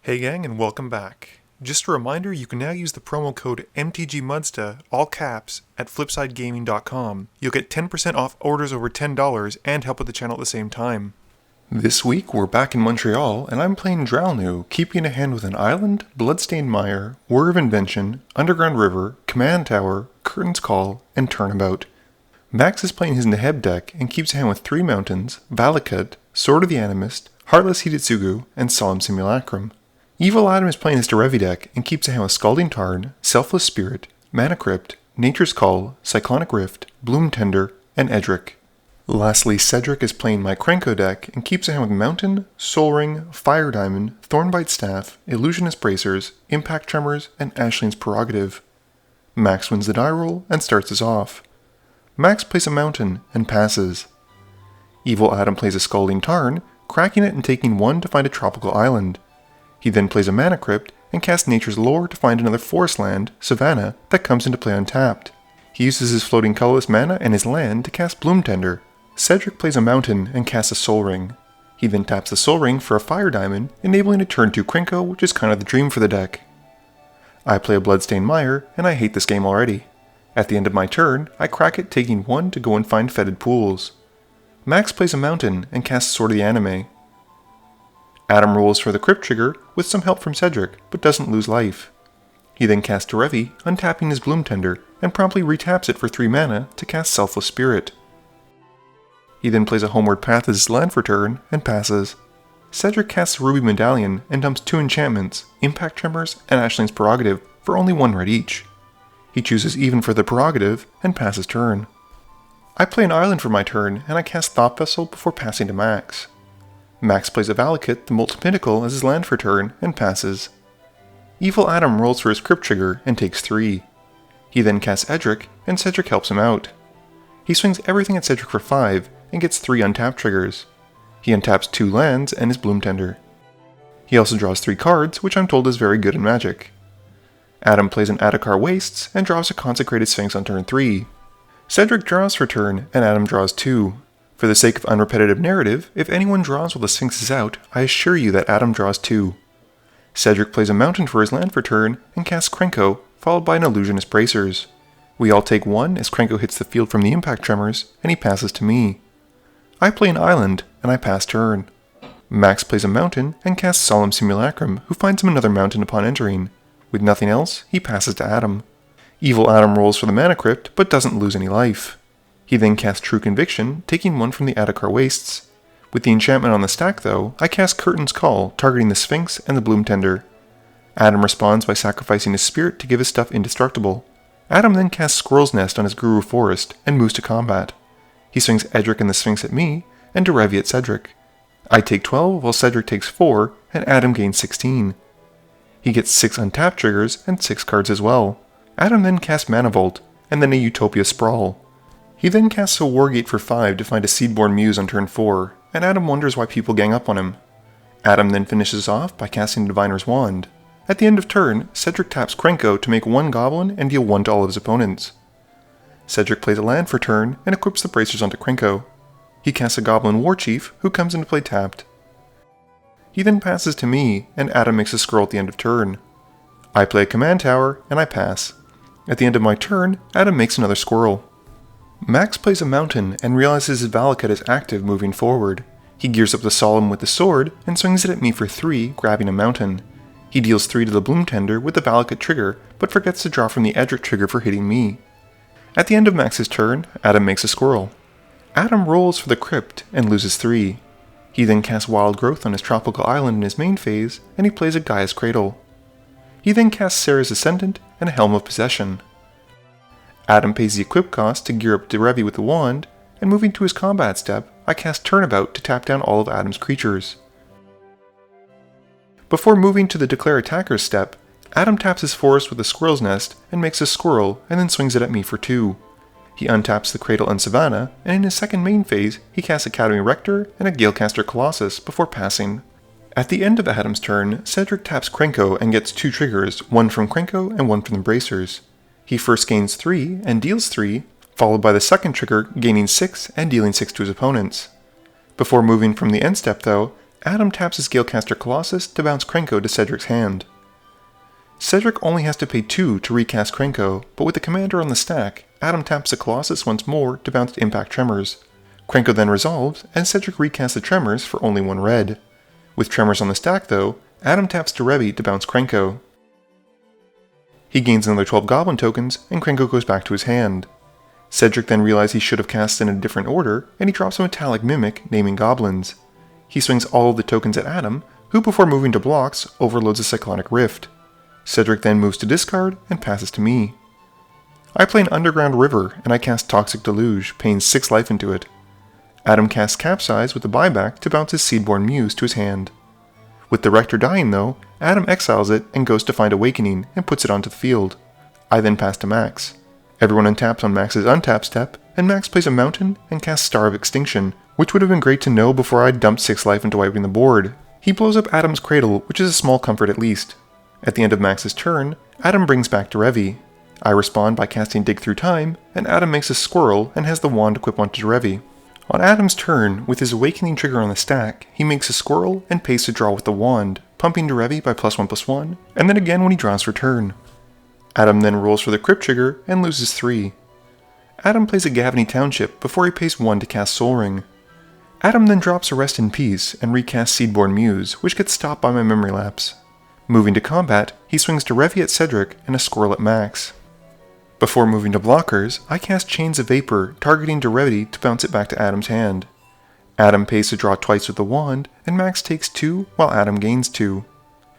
Hey gang, and welcome back. Just a reminder, you can now use the promo code MTGMudsta, all caps, at flipsidegaming.com. You'll get 10% off orders over $10 and help with the channel at the same time. This week, we're back in Montreal, and I'm playing Dralnu, keeping a hand with an Island, Bloodstained Mire, War of Invention, Underground River, Command Tower, Curtain's Call, and Turnabout. Max is playing his Neheb deck and keeps a hand with 3 mountains, Valakut, Sword of the Animist, Heartless Hidetsugu, and Solemn Simulacrum. Evil Adam is playing his Derevi deck and keeps a hand with Scalding Tarn, Selfless Spirit, Mana Crypt, Nature's Call, Cyclonic Rift, Bloom Tender, and Edric. Lastly, Cedric is playing my Krenko deck and keeps a hand with Mountain, Soul Ring, Fire Diamond, Thornbite Staff, Illusionist Bracers, Impact Tremors, and Ashling's Prerogative. Max wins the die roll and starts us off. Max plays a Mountain and passes. Evil Adam plays a Scalding Tarn, cracking it and taking 1 to find a tropical island. He then plays a Mana Crypt and casts Nature's Lore to find another forest land, Savannah, that comes into play untapped. He uses his floating colorless mana and his land to cast Bloom Tender. Cedric plays a Mountain and casts a Soul Ring. He then taps the Soul Ring for a Fire Diamond, enabling a turn 2 Krenko, which is kind of the dream for the deck. I play a Bloodstained Mire, and I hate this game already. At the end of my turn, I crack it, taking 1 to go and find Fetid Pools. Max plays a Mountain and casts Sword of the Anime. Adam rolls for the Crypt trigger with some help from Cedric, but doesn't lose life. He then casts Derevi, untapping his Bloom Tender, and promptly retaps it for 3 mana to cast Selfless Spirit. He then plays a Homeward Path as his land for turn, and passes. Cedric casts Ruby Medallion and dumps 2 enchantments, Impact Tremors, and Ashling's Prerogative, for only 1 red each. He chooses Even for the Prerogative, and passes turn. I play an island for my turn, and I cast Thought Vessel before passing to Max. Max plays a Valakut, the Molten Pinnacle, as his land for turn, and passes. Evil Adam rolls for his Crypt trigger and takes 3. He then casts Edric, and Cedric helps him out. He swings everything at Cedric for 5, and gets 3 untapped triggers. He untaps 2 lands and his Bloom Tender. He also draws 3 cards, which I'm told is very good in Magic. Adam plays an Adakar Wastes, and draws a Consecrated Sphinx on turn 3. Cedric draws for turn, and Adam draws 2. For the sake of unrepetitive narrative, if anyone draws while the Sphinx is out, I assure you that Adam draws 2. Cedric plays a Mountain for his land for turn, and casts Krenko, followed by an Illusionist Bracers. We all take 1 as Krenko hits the field from the Impact Tremors, and he passes to me. I play an Island, and I pass turn. Max plays a Mountain, and casts Solemn Simulacrum, who finds him another Mountain upon entering. With nothing else, he passes to Adam. Evil Adam rolls for the Mana Crypt, but doesn't lose any life. He then casts True Conviction, taking 1 from the Adakar Wastes. With the enchantment on the stack though, I cast Curtain's Call, targeting the Sphinx and the Bloom Tender. Adam responds by sacrificing his spirit to give his stuff indestructible. Adam then casts Squirrel's Nest on his Guru Forest, and moves to combat. He swings Edric and the Sphinx at me, and Derevi at Cedric. I take 12, while Cedric takes 4, and Adam gains 16. He gets 6 untapped triggers, and 6 cards as well. Adam then casts Mana Vault, and then a Utopia Sprawl. He then casts a Wargate for 5 to find a Seedborn Muse on turn 4, and Adam wonders why people gang up on him. Adam then finishes off by casting Diviner's Wand. At the end of turn, Cedric taps Krenko to make 1 Goblin and deal 1 to all of his opponents. Cedric plays a land for turn and equips the Bracers onto Krenko. He casts a Goblin Warchief, who comes into play tapped. He then passes to me, and Adam makes a scroll at the end of turn. I play a Command Tower, and I pass. At the end of my turn, Adam makes another squirrel. Max plays a Mountain and realizes his Valakut is active moving forward. He gears up the Solemn with the sword and swings it at me for 3, grabbing a Mountain. He deals 3 to the Bloom Tender with the Valakut trigger, but forgets to draw from the Edric trigger for hitting me. At the end of Max's turn, Adam makes a squirrel. Adam rolls for the Crypt and loses 3. He then casts Wild Growth on his tropical island in his main phase, and he plays a Gaia's Cradle. He then casts Sarah's Ascendant and a Helm of Possession. Adam pays the equip cost to gear up Derevi with the wand, and moving to his combat step, I cast Turnabout to tap down all of Adam's creatures. Before moving to the Declare Attacker's step, Adam taps his forest with a Squirrel's Nest and makes a squirrel and then swings it at me for 2. He untaps the Cradle and Savannah, and in his second main phase, he casts Academy Rector and a Galecaster Colossus before passing. At the end of Adam's turn, Cedric taps Krenko and gets 2 triggers, 1 from Krenko and 1 from the Bracers. He first gains 3 and deals 3, followed by the second trigger gaining 6 and dealing 6 to his opponents. Before moving from the end step though, Adam taps his Galecaster Colossus to bounce Krenko to Cedric's hand. Cedric only has to pay 2 to recast Krenko, but with the commander on the stack, Adam taps the Colossus once more to bounce Impact Tremors. Krenko then resolves, and Cedric recasts the Tremors for only 1 red. With Tremors on the stack though, Adam taps Derevi to bounce Krenko. He gains another 12 Goblin tokens, and Krenko goes back to his hand. Cedric then realizes he should have cast in a different order, and he drops a Metallic Mimic, naming Goblins. He swings all of the tokens at Adam, who before moving to blocks, overloads a Cyclonic Rift. Cedric then moves to discard, and passes to me. I play an Underground River, and I cast Toxic Deluge, paying 6 life into it. Adam casts Capsize with the buyback to bounce his Seedborn Muse to his hand. With the Rector dying though, Adam exiles it and goes to find Awakening and puts it onto the field. I then pass to Max. Everyone untaps on Max's untap step, and Max plays a Mountain and casts Star of Extinction, which would have been great to know before I dumped 6 life into wiping the board. He blows up Adam's Cradle, which is a small comfort at least. At the end of Max's turn, Adam brings back Derevi. I respond by casting Dig Through Time, and Adam makes a squirrel and has the wand equipped onto Derevi. On Adam's turn, with his Awakening trigger on the stack, he makes a squirrel and pays to draw with the wand, pumping Derevi by +1/+1, and then again when he draws for turn. Adam then rolls for the Crypt trigger and loses 3. Adam plays a Gavany Township before he pays 1 to cast Soul Ring. Adam then drops a Rest in Peace and recasts Seedborn Muse, which gets stopped by my Memory Lapse. Moving to combat, he swings Derevi at Cedric and a squirrel at Max. Before moving to blockers, I cast Chains of Vapor, targeting Derevi to bounce it back to Adam's hand. Adam pays to draw twice with the wand, and Max takes 2 while Adam gains 2.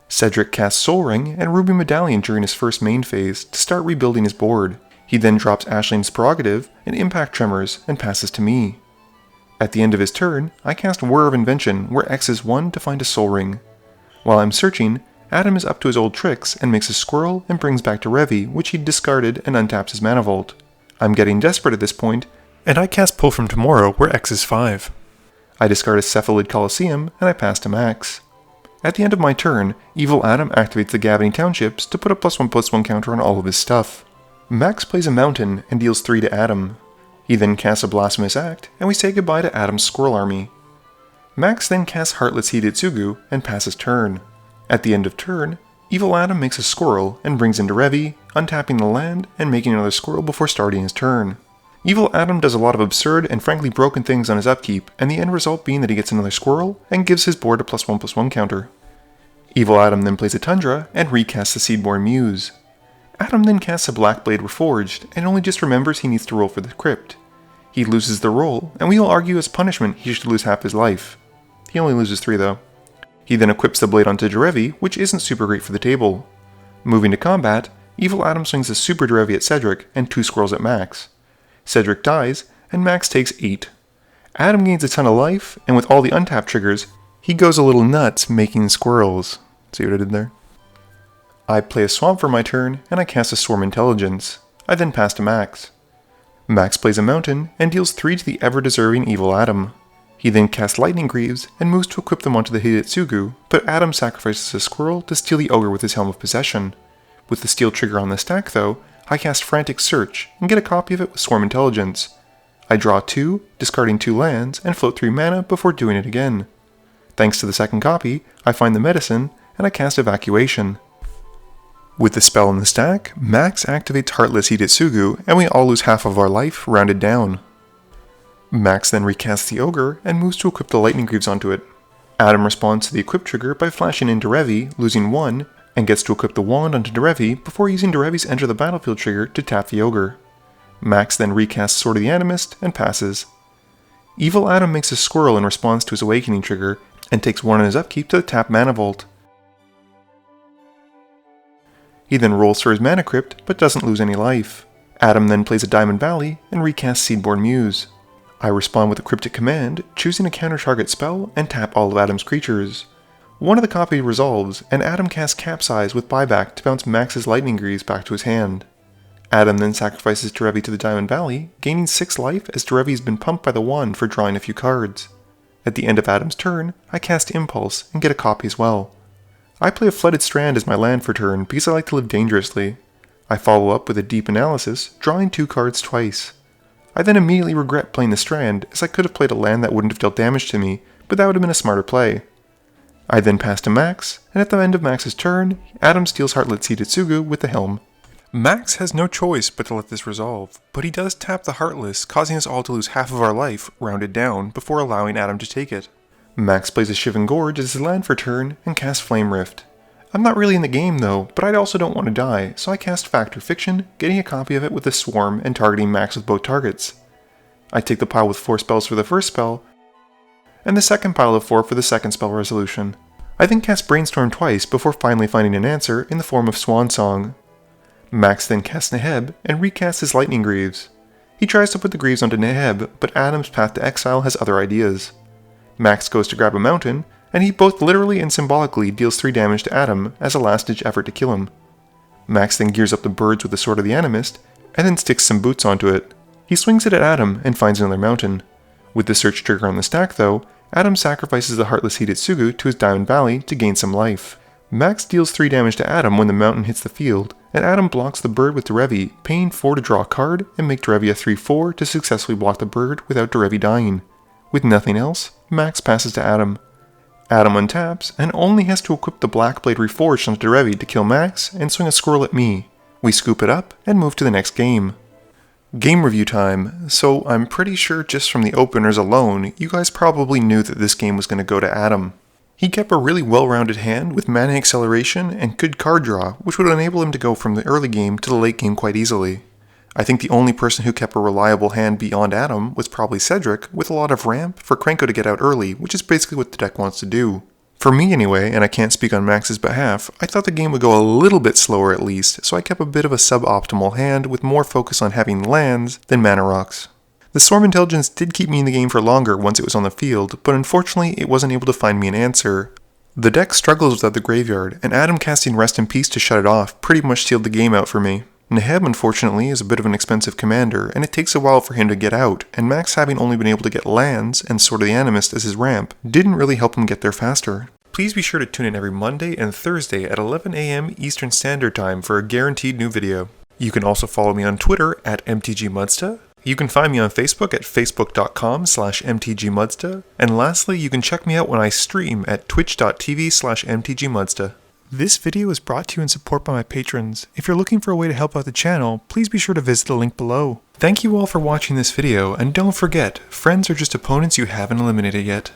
Cedric casts Soul Ring and Ruby Medallion during his first main phase to start rebuilding his board. He then drops Ashling's Prerogative and Impact Tremors and passes to me. At the end of his turn, I cast Whir of Invention where X is 1 to find a Soul Ring. While I'm searching, Adam is up to his old tricks and makes a squirrel and brings back Derevi, which he'd discarded, and untaps his Mana Vault. I'm getting desperate at this point, and I cast Pull from Tomorrow where X is 5. I discard a Cephalid Colosseum, and I pass to Max. At the end of my turn, Evil Adam activates the Gavany Townships to put a +1/+1 counter on all of his stuff. Max plays a Mountain and deals 3 to Adam. He then casts a Blasphemous Act, and we say goodbye to Adam's Squirrel Army. Max then casts Heartless Hidetsugu and passes turn. At the end of turn, Evil Adam makes a squirrel and brings in Derevi, untapping the land and making another squirrel before starting his turn. Evil Adam does a lot of absurd and frankly broken things on his upkeep, and the end result being that he gets another squirrel and gives his board a +1/+1 counter. Evil Adam then plays a Tundra and recasts the Seedborn Muse. Adam then casts a Blackblade Reforged and only just remembers he needs to roll for the Crypt. He loses the roll, and we will argue as punishment he should lose half his life. He only loses 3 though. He then equips the blade onto Derevi, which isn't super great for the table. Moving to combat, Evil Adam swings a Super Derevi at Cedric and 2 squirrels at Max. Cedric dies, and Max takes 8. Adam gains a ton of life, and with all the untapped triggers, he goes a little nuts making squirrels. See what I did there? I play a Swamp for my turn, and I cast a Swarm Intelligence. I then pass to Max. Max plays a Mountain, and deals 3 to the ever-deserving Evil Adam. He then casts Lightning Greaves and moves to equip them onto the Hidetsugu, but Adam sacrifices a squirrel to steal the Ogre with his Helm of Possession. With the steel trigger on the stack though, I cast Frantic Search and get a copy of it with Swarm Intelligence. I draw 2, discarding 2 lands, and float 3 mana before doing it again. Thanks to the second copy, I find the Medicine, and I cast Evacuation. With the spell in the stack, Max activates Heartless Hidetsugu, and we all lose half of our life, rounded down. Max then recasts the Ogre and moves to equip the Lightning Greaves onto it. Adam responds to the equip trigger by flashing in Derevi, losing 1, and gets to equip the wand onto Derevi before using Derevi's Enter the Battlefield trigger to tap the Ogre. Max then recasts Sword of the Animist and passes. Evil Adam makes a squirrel in response to his Awakening trigger and takes 1 on his upkeep to the tap Mana Vault. He then rolls for his Mana Crypt but doesn't lose any life. Adam then plays a Diamond Valley and recasts Seedborn Muse. I respond with a Cryptic Command, choosing a counter target spell and tap all of Adam's creatures. One of the copies resolves, and Adam casts Capsize with buyback to bounce Max's Lightning Greaves back to his hand. Adam then sacrifices Derevi to the Diamond Valley, gaining 6 life as Derevi has been pumped by the wand for drawing a few cards. At the end of Adam's turn, I cast Impulse and get a copy as well. I play a Flooded Strand as my land for turn because I like to live dangerously. I follow up with a Deep Analysis, drawing 2 cards twice. I then immediately regret playing the Strand, as I could have played a land that wouldn't have dealt damage to me, but that would have been a smarter play. I then pass to Max, and at the end of Max's turn, Adam steals Heartless Hidetsugu with the helm. Max has no choice but to let this resolve, but he does tap the Heartless, causing us all to lose half of our life, rounded down, before allowing Adam to take it. Max plays a Shivan Gorge as his land for turn, and casts Flame Rift. I'm not really in the game though, but I also don't want to die, so I cast Fact or Fiction, getting a copy of it with a Swarm and targeting Max with both targets. I take the pile with 4 spells for the first spell, and the second pile of 4 for the second spell resolution. I then cast Brainstorm twice before finally finding an answer in the form of Swan Song. Max then casts Neheb and recasts his Lightning Greaves. He tries to put the Greaves onto Neheb, but Adam's path to exile has other ideas. Max goes to grab a mountain, and he both literally and symbolically deals 3 damage to Adam as a last-ditch effort to kill him. Max then gears up the birds with the Sword of the Animist, and then sticks some boots onto it. He swings it at Adam and finds another mountain. With the search trigger on the stack though, Adam sacrifices the Heartless Hidetsugu to his Diamond Valley to gain some life. Max deals 3 damage to Adam when the mountain hits the field, and Adam blocks the bird with Derevi, paying 4 to draw a card and make Derevi a 3/4 to successfully block the bird without Derevi dying. With nothing else, Max passes to Adam. Adam untaps and only has to equip the Black Blade Reforged onto Derevi to kill Max and swing a squirrel at me. We scoop it up and move to the next game. Game review time. So I'm pretty sure just from the openers alone, you guys probably knew that this game was going to go to Adam. He kept a really well-rounded hand with mana acceleration and good card draw, which would enable him to go from the early game to the late game quite easily. I think the only person who kept a reliable hand beyond Adam was probably Cedric, with a lot of ramp for Krenko to get out early, which is basically what the deck wants to do. For me anyway, and I can't speak on Max's behalf, I thought the game would go a little bit slower at least, so I kept a bit of a suboptimal hand with more focus on having lands than mana rocks. The Swarm Intelligence did keep me in the game for longer once it was on the field, but unfortunately it wasn't able to find me an answer. The deck struggles without the graveyard, and Adam casting Rest in Peace to shut it off pretty much sealed the game out for me. Neheb unfortunately is a bit of an expensive commander, and it takes a while for him to get out, and Max having only been able to get lands and Sword of the Animist as his ramp didn't really help him get there faster. Please be sure to tune in every Monday and Thursday at 11 AM Eastern Standard Time for a guaranteed new video. You can also follow me on Twitter at MTGMudsta. You can find me on Facebook at facebook.com/MTGMudsta. And lastly, you can check me out when I stream at twitch.tv/MTGMudsta. This video is brought to you in support by my patrons. If you're looking for a way to help out the channel, please be sure to visit the link below. Thank you all for watching this video, and don't forget, friends are just opponents you haven't eliminated yet.